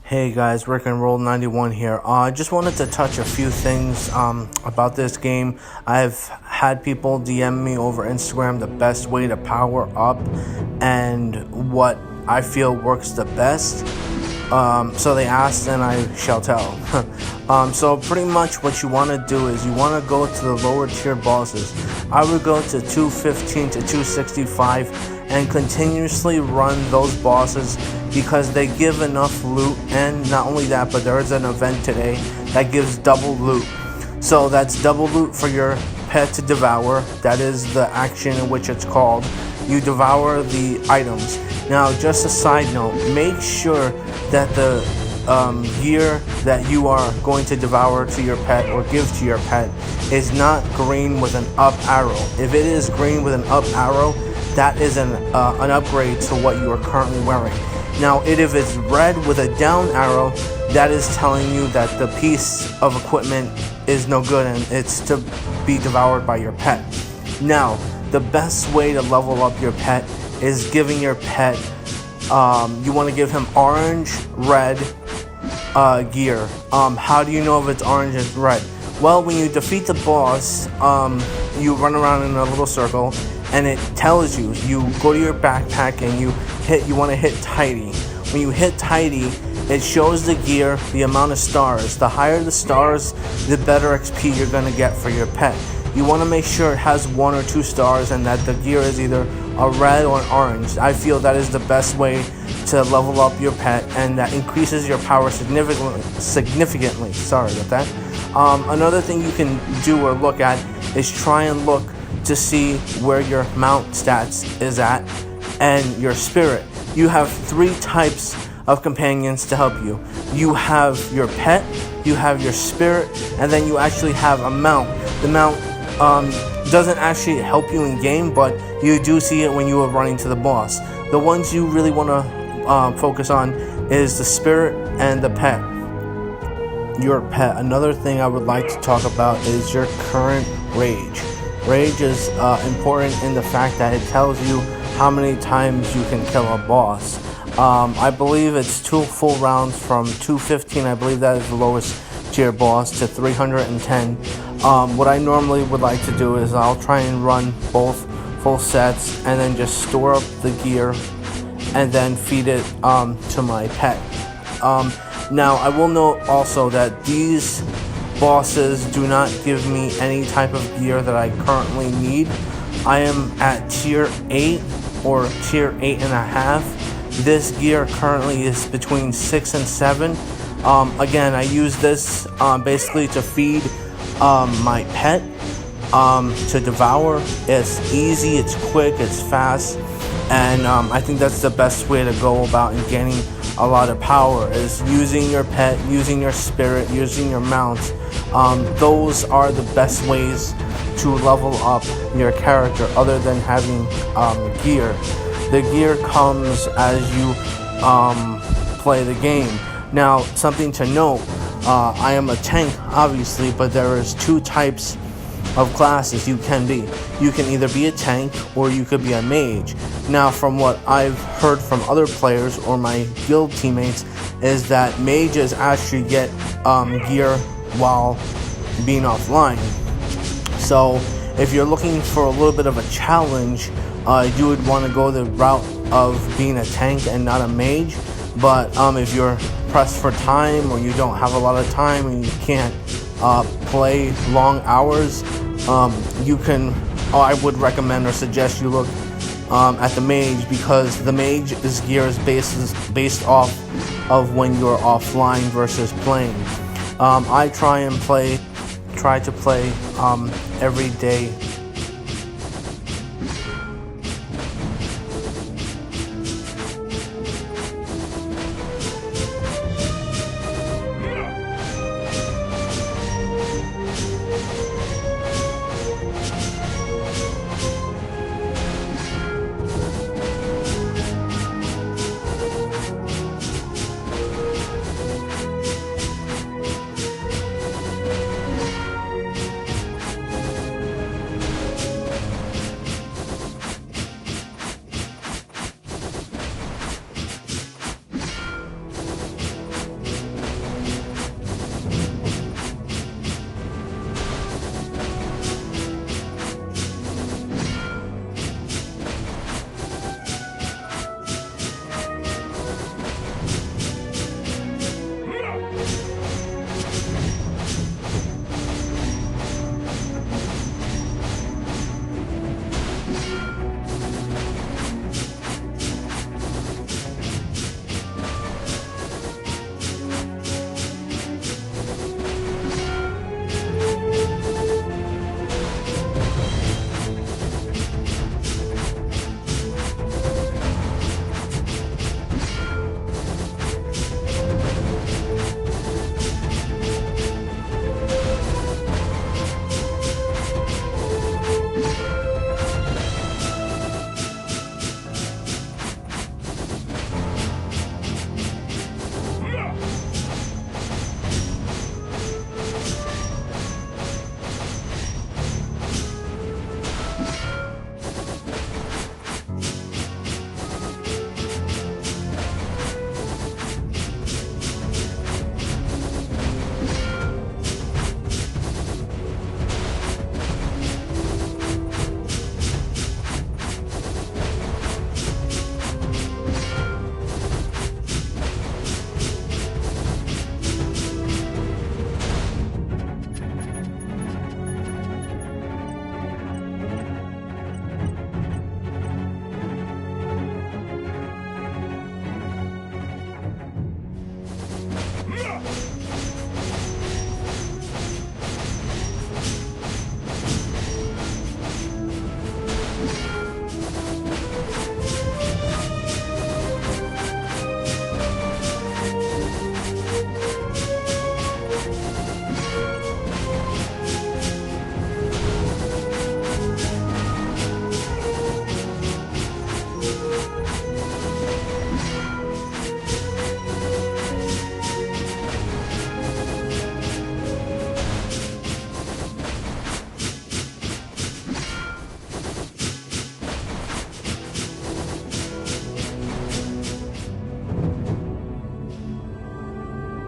Hey guys, Rick and Roll 91 here. I just wanted to touch a few things about this game. I've had people DM me over Instagram the best way to power up and what I feel works the best. So they asked and I shall tell. So pretty much what you want to do is you want to go to the lower tier bosses. I would go to 215 to 265 and continuously run those bosses because they give enough loot, and not only that, but there is an event today that gives double loot. So that's double loot for your pet to devour. That is the action in which it's called. You devour the items. Now, just a side note, make sure that the gear that you are going to devour to your pet or give to your pet is not green with an up arrow. If it is green with an up arrow, that is an upgrade to what you are currently wearing. Now, if it's red with a down arrow, that is telling you that the piece of equipment is no good and it's to be devoured by your pet. Now, the best way to level up your pet is giving your pet, you want to give him orange, red gear. How do you know if it's orange and red? Well, when you defeat the boss, you run around in a little circle and it tells you, you go to your backpack and you want to hit tidy. When you hit tidy, it shows the gear, the amount of stars. The higher the stars, the better XP you're going to get for your pet. You want to make sure it has 1 or 2 stars and that the gear is either a red or an orange. I feel that is the best way to level up your pet, and that increases your power significantly. Sorry about that. Another thing you can do or look at is try and look to see where your mount stats is at and your spirit. You have 3 types of companions to help you. You have your pet, you have your spirit, and then you actually have a mount. The mount doesn't actually help you in game, but you do see it when you are running to the boss. The ones you really want to focus on is the spirit and the pet. Your pet. Another thing I would like to talk about is your current rage. Rage is important in the fact that it tells you how many times you can kill a boss. I believe it's 2 full rounds from 215, I believe that is the lowest tier boss, to 310. What I normally would like to do is I'll try and run both full sets and then just store up the gear and then feed it to my pet. Now, I will note also that these bosses do not give me any type of gear that I currently need. I am at tier 8 or tier 8.5. This gear currently is between 6 and 7. Again, I use this basically to feed my pet, to devour. It's easy, it's quick, it's fast, and I think that's the best way to go about in gaining a lot of power, is using your pet, using your spirit, using your mounts. Those are the best ways to level up your character other than having gear. The gear comes as you play the game. Now, something to note, I am a tank, obviously, but there is 2 types of classes you can be. You can either be a tank or you could be a mage. Now, from what I've heard from other players or my guild teammates, is that mages actually get gear while being offline. So if you're looking for a little bit of a challenge, you would want to go the route of being a tank and not a mage. But if you're pressed for time or you don't have a lot of time and you can't play long hours, I would recommend or suggest you look at the mage, because the mage's gear is based off of when you're offline versus playing. I try to play every day